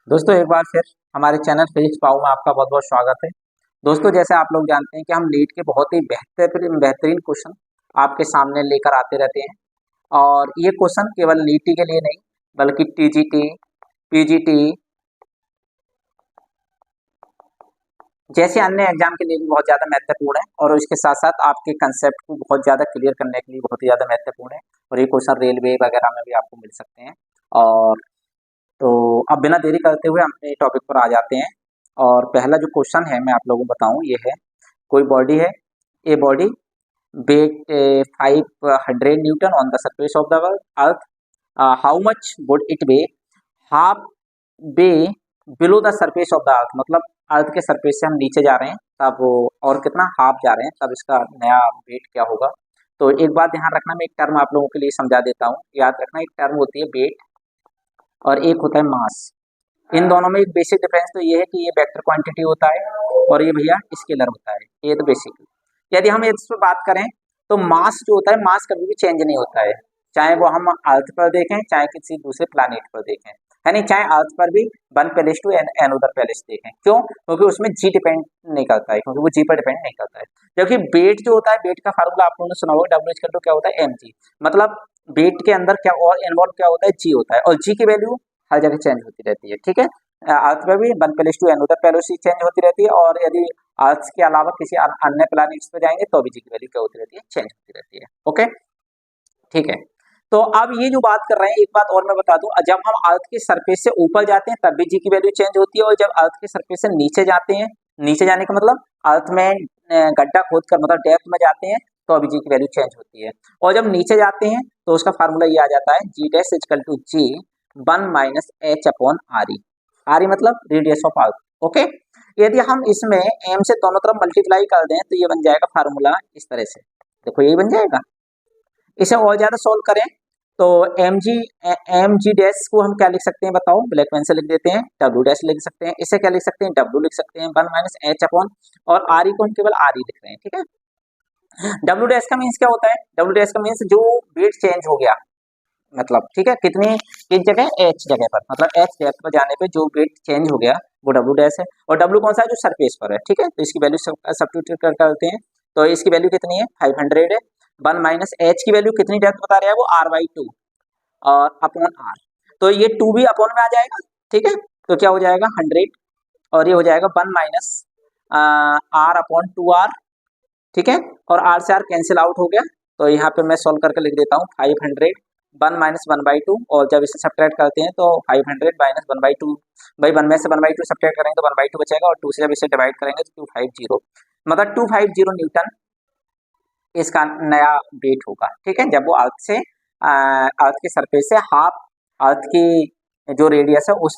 दोस्तों एक बार फिर हमारे चैनल फिजिक्स पाओ में आपका बहुत बहुत स्वागत है। दोस्तों जैसे आप लोग जानते हैं कि हम नीट के बहुत ही बेहतरीन बेहतरीन क्वेश्चन आपके सामने लेकर आते रहते हैं। और ये क्वेश्चन केवल नीट के लिए नहीं बल्कि टीजीटी, पीजीटी जैसे अन्य एग्जाम के लिए भी बहुत ज़्यादा महत्वपूर्ण है। और इसके साथ साथ आपके कंसेप्ट को बहुत ज़्यादा क्लियर करने के लिए बहुत ही ज़्यादा महत्वपूर्ण है। और ये क्वेश्चन रेलवे वगैरह में भी आपको मिल सकते हैं। और तो अब बिना देरी करते हुए हम अपने टॉपिक पर आ जाते हैं। और पहला जो क्वेश्चन है मैं आप लोगों को बताऊं ये है, कोई बॉडी है, a body weight 500 Newton on the surface of the earth, how much would it way half way below the surface of the earth, मतलब अर्थ के सरफेस से हम नीचे जा रहे हैं तब वो और कितना हाफ जा रहे हैं तब इसका नया वेट क्या होगा। तो एक बात ध्यान रखना, मैं एक टर्म आप लोगों के लिए समझा देता हूँ, याद रखना। एक टर्म होती है वेट और एक होता है मास। इन दोनों में एक बेसिक डिफरेंस तो ये है कि ये वेक्टर क्वांटिटी होता है और ये भैया स्केलर होता है। ये तो बेसिक। यदि हम इस पर बात करें तो मास जो होता है, मास कभी भी चेंज नहीं होता है, चाहे वो हम अर्थ पर देखें चाहे किसी दूसरे प्लानिट पर देखें, है नहीं, चाहे अर्थ पर भी one place to another place देखें। क्यों? क्योंकि उसमें जी डिपेंड नहीं करता है, क्योंकि वो जी पर डिपेंड नहीं करता है। जबकि वेट जो होता है, वेट का फार्मूला आप लोगों ने सुना होगा, डब्ल्यू इक्वल टू क्या होता है, एम जी। मतलब वेट के अंदर क्या और इन्वॉल्व क्या होता है, जी होता है। और जी की वैल्यू हर जगह चेंज होती रहती है, ठीक है। अर्थ पर भी one place to another place change होती रहती है, और यदि अर्थ के अलावा किसी अन्य प्लैनेट्स पे जाएंगे तो भी जी की वैल्यू क्या होती रहती है, चेंज होती रहती है। ओके, ठीक है। तो अब ये जो बात कर रहे हैं, एक बात और मैं बता दूं, जब हम अर्थ के सरफेस से ऊपर जाते हैं तब भी जी की वैल्यू चेंज होती है, और जब अर्थ के सरफेस से नीचे जाते हैं, नीचे जाने का मतलब अर्थ में गड्ढा खोद कर मतलब डेप्थ में जाते हैं तो अभी जी की वैल्यू चेंज होती है। और जब नीचे जाते हैं तो उसका फार्मूला ये आ जाता है, G dash equal to G 1 - h/r E. R E मतलब रेडियस ऑफ अर्थ। ओके, यदि हम इसमें एम से दोनों तरफ मल्टीप्लाई कर दें तो ये बन जाएगा फार्मूला इस तरह से, देखो यही बन जाएगा। इसे और ज्यादा सोल्व करें तो एम जी डैश को हम क्या लिख सकते हैं बताओ, ब्लैक पेन से लिख देते हैं, डब्ल्यू डैश लिख सकते हैं। इसे क्या लिख सकते हैं, डब्ल्यू लिख सकते हैं, 1 - h/, और आर ई को हम केवल आर ई लिख रहे हैं, ठीक है। डब्ल्यू डैश का मीन्स क्या होता है, डब्ल्यू डैश का मीन्स जो वेट चेंज हो गया, मतलब ठीक है, कितनी किस जगह, एच जगह पर, मतलब एच डेप्थ पर जाने पे जो वेट चेंज हो गया वो डब्ल्यू डैश है। और डब्ल्यू कौन सा है, जो सरफेस पर है, ठीक है। तो इसकी वैल्यू सब्स्टिट्यूट करते हैं तो इसकी वैल्यू कितनी है, 500 है। 1 - h की वैल्यू कितनी डेप्थ बता रहा है वो, r/2 और अपॉन आर। तो ये 2 भी अपॉन में आ जाएगा, ठीक है। तो क्या हो जाएगा 100, और ये हो जाएगा 1 - r/2r, ठीक है। और आर से आर कैंसिल आउट हो गया, तो यहाँ पे मैं सॉल्व करके लिख देता हूँ 500 1 - 1/2, और जब इसे सब्ट्रैक्ट करते हैं तो 500 - 1/2, भाई 1 में से 1/2 सब्ट्रैक्ट करेंगे तो 1/2 बचेगा, और 2 से जब इसे डिवाइड करेंगे तो 250, मतलब 250 न्यूटन इसका नया वेट होगा, ठीक है। जब वो अर्थ के सरफेस से हाफ अर्थ की जो रेडियस है उस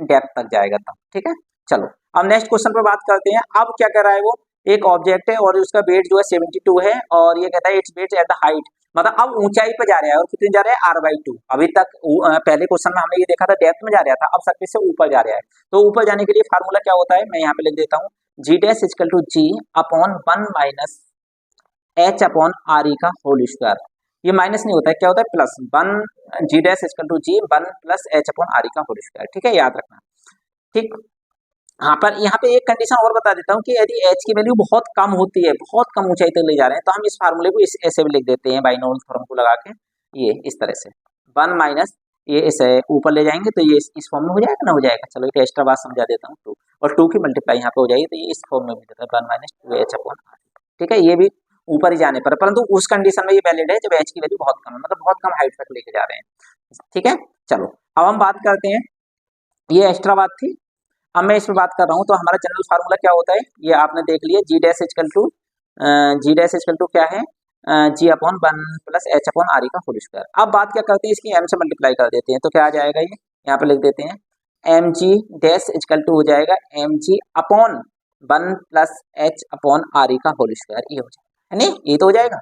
डेप्थ तक जाएगा तब, ठीक है। चलो अब नेक्स्ट क्वेश्चन पे बात करते हैं। अब क्या कर रहा है वो, एक ऑब्जेक्ट है और उसका वेट जो है 72 है, और ये कहता है its weight at the height, मतलब अब ऊंचाई पे जा रहा है, और कितने जा रहा है, r/2। अभी तक पहले क्वेश्चन में हमने ये देखा था डेप्थ में जा रहा था, अब सरफेस से ऊपर जा रहा है। तो ऊपर जाने के लिए फार्मूला क्या होता है, मैं यहाँ पे लिख देता हूँ, G dash equal to G upon 1 - h/r/e का होल स्क्वायर। ये माइनस नहीं होता है, क्या होता है, plus 1, G dash equal to G 1 + h/r/e का होल स्क्वायर, ठीक है, याद रखना। ठीक, हाँ, पर यहाँ पे एक कंडीशन और बता देता हूँ कि यदि h की वैल्यू बहुत कम होती है, बहुत कम ऊंचाई तक ले जा रहे हैं, तो हम इस फार्मूले को ऐसे भी लिख देते हैं बाइनोमियल थ्योरम को लगा के, ये इस तरह से 1 माइनस, ये इसे ऊपर ले जाएंगे तो ये इस फॉर्म में हो जाएगा ना, हो जाएगा। चलो एक एक्स्ट्रा बात समझा देता हूँ, 2 और 2 की मल्टीप्लाई यहाँ पे हो जाएगी, तो ये इस फॉर्म में भी देता है 1 - 2h/r, ठीक है। ये भी ऊपर ही जाने पर, परंतु उस कंडीशन में ये वैलिड है जब h की वैल्यू बहुत कम है, मतलब बहुत कम हाइट तक लेके जा रहे हैं, ठीक है। चलो अब हम बात करते हैं, ये एक्स्ट्रा बात थी, अब मैं इस पर बात कर रहा हूँ। तो हमारा जनरल फार्मूला क्या होता है, ये आपने देख लिया, जी डैश इक्वल टू क्या है, जी अपॉन 1 + h/r/e का होल स्क्वायर। अब बात क्या करते हैं, इसकी m से मल्टीप्लाई कर देते हैं, तो क्या आ जाएगा, ये यहाँ पे लिख देते हैं, M G dash equal to हो जाएगा एम जी अपॉन 1 + h/r/e का होल स्क्वायर, ये हो जाएगा, है नहीं, ये तो हो जाएगा।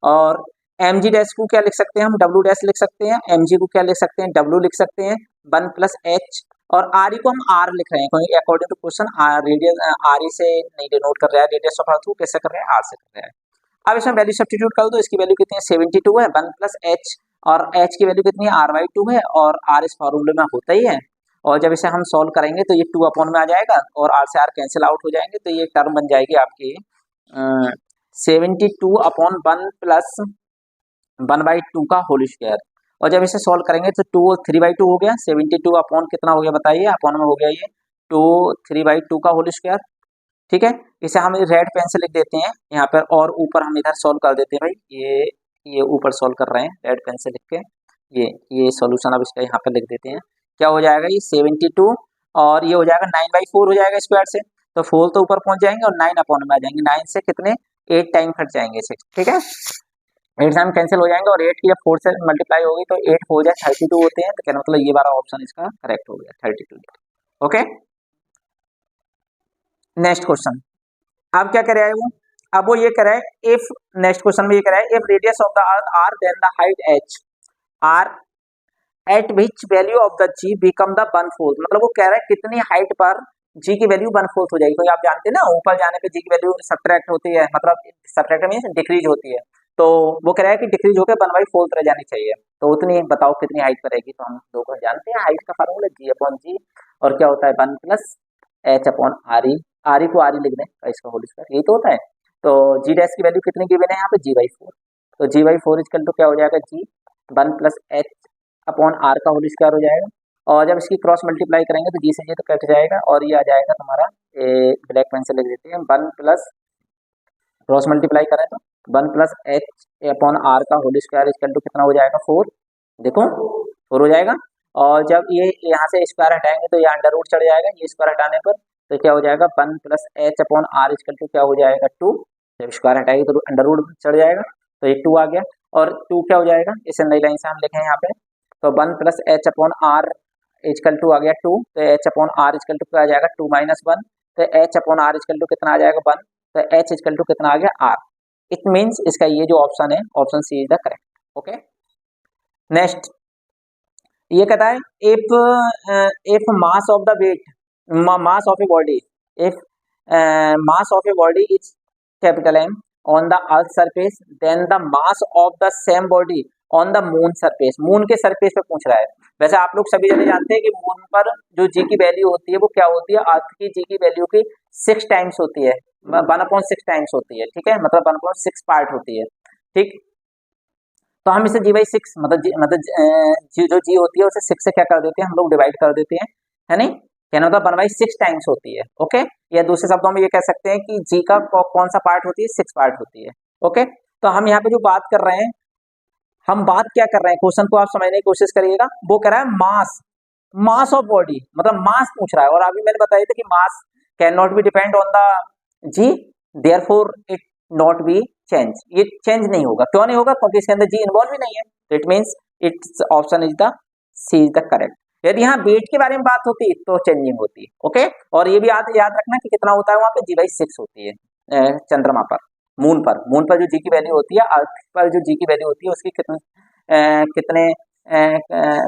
और एम जी डैश को क्या लिख सकते हैं हम, डब्ल्यू डैश लिख सकते हैं, एम जी को क्या लिख सकते हैं, डब्ल्यू लिख सकते हैं, 1 + h, और आर ई को हम आर लिख रहे हैं क्योंकि according to question radius R E से नहीं डिनोट कर रहा है, रेडियस ऑफ अर्थ को कैसे कर रहे हैं, आर से कर रहा है। अब इसमें वैल्यू सब्स्टिट्यूट कर दो, इसकी वैल्यू कितनी है, 72 है, 1 + h, और h की वैल्यू कितनी है, r/2 है, और r इस फॉर्मूले में होता ही है, और जब इसे हम सॉल्व करेंगे तो ये 2 अपॉन में आ जाएगा और आर से आर कैंसिल आउट हो जाएंगे, तो ये टर्म बन जाएगी आपकी 72 अपॉन 1 प्लस 1/2 का होल स्क्वायर। और जब इसे सॉल्व करेंगे तो 2 और 3/2 हो गया, 72 अपॉन कितना हो गया बताइए, अपॉन में हो गया ये 2 3/2 का होल स्क्वायर। ठीक है, इसे हम रेड पेन से लिख देते हैं यहाँ पर, और ऊपर हम इधर सॉल्व कर देते हैं भाई, ये ऊपर सॉल्व कर रहे हैं रेड पेन से लिख के, ये सॉल्यूशन अब इसका यहाँ पर लिख देते हैं। क्या हो जाएगा ये 72 और ये हो जाएगा 9/4 हो जाएगा स्क्वायर से, तो 4 तो ऊपर पहुंच जाएंगे और 9 अपॉन में आ जाएंगे, 9 से कितने 8 टाइम कट जाएंगे 6। ठीक है, 8 टाइम कैंसिल हो जाएंगे और 8 की जब 4 से मल्टीप्लाई होगी तो 8 हो जाए 32 होते हैं, तो क्या मतलब ये वाला ऑप्शन इसका करेक्ट हो गया 32। Okay, next question. अब क्या करे वो, अब वो ये करे इफ, नेक्स्ट क्वेश्चन में ये करे if radius of the earth R then the height h R at which value of the g become the 1/4, मतलब वो कह रहा है कितनी हाइट पर g की वैल्यू 1/4 हो जाएगी। तो आप जानते हैं ना ऊपर जाने पे g की वैल्यू सब्ट्रैक्ट होती है, मतलब सब्ट्रैक्ट मींस डिक्रीज होती है, तो वो कह रहा है कि डिक्रीज होकर 1/4 रह जानी चाहिए, तो उतनी बताओ कितनी हाइट पर रहेगी। तो हम लोग जानते हैं हाइट का फार्मूला g/g, और क्या होता है 1 प्लस h/r, r को r लिख दें इसका होल स्क्वायर, यही तो होता है। तो g डैश की वैल्यू कितनी गिवन है यहाँ पे g/4, तो g/4 इक्वल टू क्या हो जाएगा g 1 प्लस h/r का होल स्क्वायर हो जाएगा, और जब इसकी क्रॉस मल्टीप्लाई करेंगे तो g से g तो कट जाएगा और ये आ जाएगा तुम्हारा, ब्लैक पेन से लिख देते हैं 1 प्लस, क्रॉस मल्टीप्लाई करें तो 1 प्लस h/r का होल स्क्वायर इक्वल टू कितना हो जाएगा 4, देखो 4 हो जाएगा। और जब ये यहाँ से स्क्वायर हटाएंगे तो ये अंडर रूट चढ़ जाएगा, ये स्क्वायर हटाने पर तो क्या हो जाएगा 1 प्लस h/r इक्वल टू क्या हो जाएगा 2, जब स्क्वायर हटाएगी तो अंडर रूट चढ़ जाएगा, तो ये 2 आ गया। और 2 क्या हो जाएगा, इसे नई लाइन से हम लिखें यहाँ पे, तो 1 प्लस h/r इक्वल टू आ गया 2, तो h/r इक्वल टू क्या आ जाएगा 2 - 1, तो h/r इक्वल टू कितना आ जाएगा 1, तो h इक्वल टू कितना आ गया r। इट मीन्स इसका ये जो ऑप्शन है option C is the correct. Okay, next ये कहता है if mass of the weight, mass of a body, if mass of a body is capital M on the earth surface then the mass of the same body on the moon surface, moon के surface पे पूछ रहा है। वैसे आप लोग सभी जने जानते हैं कि मून पर जो जी की वैल्यू होती है वो क्या होती है, अर्थ की जी की वैल्यू की 6 टाइम्स होती है, 1/6 टाइम्स होती है। ठीक है, मतलब 1/6 पार्ट होती है। ठीक, तो हम इसे g/6 जो g होती है उसे 6 से क्या कर देते हैं हम लोग डिवाइड कर देते हैं, है नहीं, कहना मतलब 1/6 टाइम्स होती है। ओके, या दूसरे शब्दों में ये कह सकते हैं कि g का कौन सा पार्ट होती है, 6 पार्ट होती है। ओके, तो हम यहाँ पे जो बात कर रहे हैं, हम बात क्या कर रहे हैं, क्वेश्चन को आप समझने की कोशिश करिएगा। वो कह रहा है मास, मास ऑफ बॉडी, मतलब मास पूछ रहा है, और अभी मैंने बताया था कि mass can not be depend on the g, therefore it not be change, ये चेंज नहीं होगा। क्यों नहीं होगा, क्योंकि इसके अंदर जी इन्वॉल्व ही नहीं है, तो it means it's option is the C is the correct. यदि यहाँ वेट के बारे में बात होती तो चेंजिंग होती। ओके, और ये भी याद रखना कि कितना होता है वहां पे g/6 होती है चंद्रमा पर, मून पर जो जी की वैल्यू होती है, अर्थ पर जो जी की वैल्यू होती है उसकी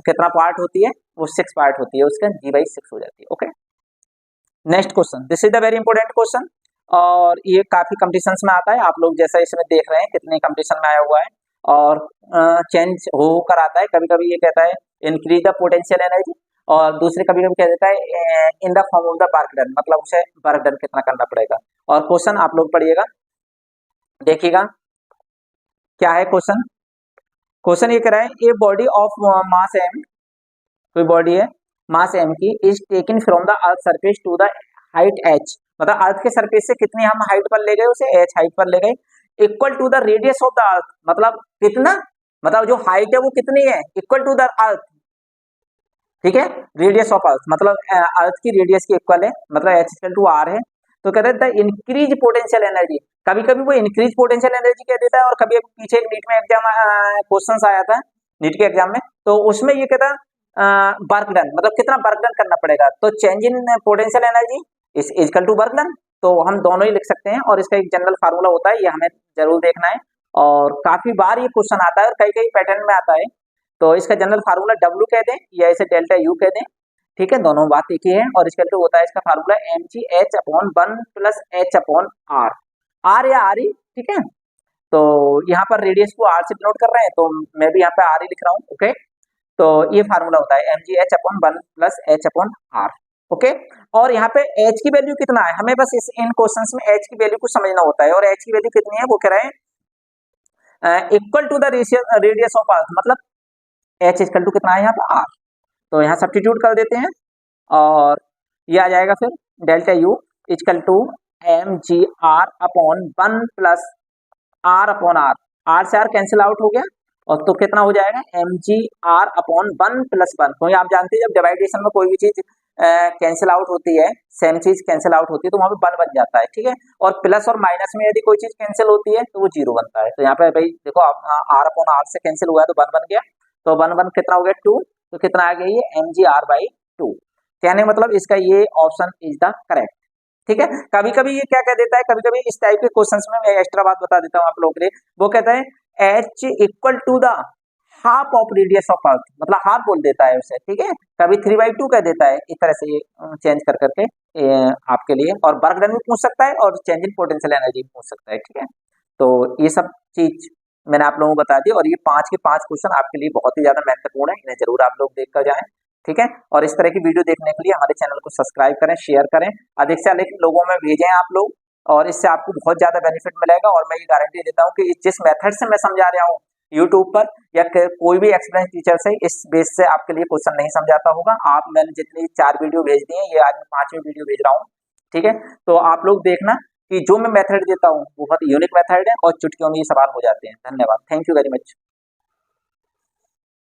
कितना पार्ट होती है, वो 6 पार्ट होती है, उसका g/6 हो जाती है। Okay, next question, this is the very important question, और ये काफी कंपटीशंस में आता है, आप लोग जैसा इसमें देख रहे हैं कितने कंपटीशन में आया हुआ है, और चेंज होकर आता है। कभी कभी ये कहता है इंक्रीज द पोटेंशियल एनर्जी, और दूसरे कभी कभी कह देता है in the form of the work done, मतलब उसे वर्क डन कितना करना पड़ेगा। और क्वेश्चन आप लोग पढ़िएगा, देखिएगा क्या है क्वेश्चन। क्वेश्चन ये कह रहा है a body of mass m, कोई बॉडी है मास m की, is taken from the earth surface to the height h, मतलब अर्थ के सरफेस से कितनी हम हाइट पर ले गए, उसे h हाइट पर ले गए, equal to the radius of the earth, मतलब कितना, मतलब जो हाइट है वो कितनी है, इक्वल टू द अर्थ। ठीक है, रेडियस ऑफ अर्थ मतलब अर्थ की रेडियस की इक्वल है, मतलब h इक्वल टू r है। तो कहते हैं द इंक्रीज पोटेंशियल एनर्जी, कभी कभी वो इंक्रीज पोटेंशियल एनर्जी कह देता है, और कभी पीछे एक नीट में एग्जाम क्वेश्चन आया था नीट के एग्जाम में, तो उसमें ये कहता वर्क डन, मतलब कितना वर्क डन करना पड़ेगा, तो change in potential energy is equal to work done, तो हम दोनों ही लिख सकते हैं, और इसका एक जनरल फार्मूला होता है, ये हमें जरूर देखना है, और काफी बार ये क्वेश्चन आता है और कई कई पैटर्न में आता है। तो इसका जनरल फार्मूला W कह दें या इसे डेल्टा U कह दें, ठीक है, दोनों बात एक ही है, और इसका तो होता है इसका formula mgh/1 plus h/r, r या r ही, ठीक है। तो यहाँ पर रेडियस को r से डिनोट कर रहे हैं, तो मैं भी यहाँ पे r ही लिख रहा हूँ। ओके, तो ये फार्मूला होता है mgh/1 प्लस h/r। ओके, और यहाँ पे h की वैल्यू कितना है, हमें बस इन क्वेश्चंस में h की वैल्यू को समझना होता है, और h की वैल्यू कितनी है वो कह रहे हैं equal to the radius of earth, मतलब h इक्वल टू कितना है यहाँ पे r। तो यहाँ सब्स्टिट्यूट कर देते हैं और ये आ जाएगा फिर delta u equal to mgr/1 plus r/r, r से r कैंसिल आउट हो गया, और तो कितना हो जाएगा mgr/1 प्लस 1। तो आप जानते हैं जब डिवाइडेशन में कोई भी चीज कैंसिल आउट होती है, सेम चीज कैंसिल आउट होती है तो वहां पे 1 बन जाता है, ठीक है। और प्लस और माइनस में यदि कोई चीज कैंसिल होती है तो वो 0 बनता है। तो यहाँ पे भाई देखो r/r से कैंसिल हुआ है तो 1 बन गया, तो 1 कितना हो गया 2, तो कितना आ गया ये mgr/2। कहने का मतलब इसका ये ऑप्शन इज द करेक्ट, ठीक है। कभी कभी ये क्या कह देता है, कभी कभी इस टाइप के क्वेश्चंस में मैं एक्स्ट्रा बात बता देता हूँ आप लोगों के लिए, वो कहता है h equal to the half of radius of earth, मतलब हाफ बोल देता है उसे, ठीक है। कभी 3/2 कह देता है, इस तरह से ये चेंज कर करके आपके लिए, और वर्क डन भी पूछ सकता है और चेंज इन पोटेंशियल एनर्जी भी पूछ सकता है, ठीक है। तो ये सब चीज मैंने आप लोगों को बता दी, और ये 5 के 5 क्वेश्चन आपके लिए बहुत ही ज्यादा महत्वपूर्ण है, इन्हें जरूर आप लोग देख कर जाएं, ठीक है। और इस तरह की वीडियो देखने के लिए हमारे चैनल को सब्सक्राइब करें, शेयर करें, अधिक से अधिक लोगों में भेजें आप लोग, और इससे आपको बहुत ज्यादा बेनिफिट मिलेगा। और मैं ये गारंटी देता हूँ कि जिस मेथड से मैं समझा रहा हूँ यूट्यूब पर या कोई भी एक्सपीरियंस टीचर से, इस बेस से आपके लिए क्वेश्चन नहीं समझाता होगा। आप, मैंने जितनी 4 वीडियो भेज दी है, ये आज मैं 5वीं वीडियो भेज रहा हूँ, ठीक है। तो आप लोग देखना कि जो मैं मेथड देता हूँ वो बहुत यूनिक मेथड है और चुटकियों में ये सवाल हो जाते हैं। धन्यवाद, थैंक यू वेरी मच।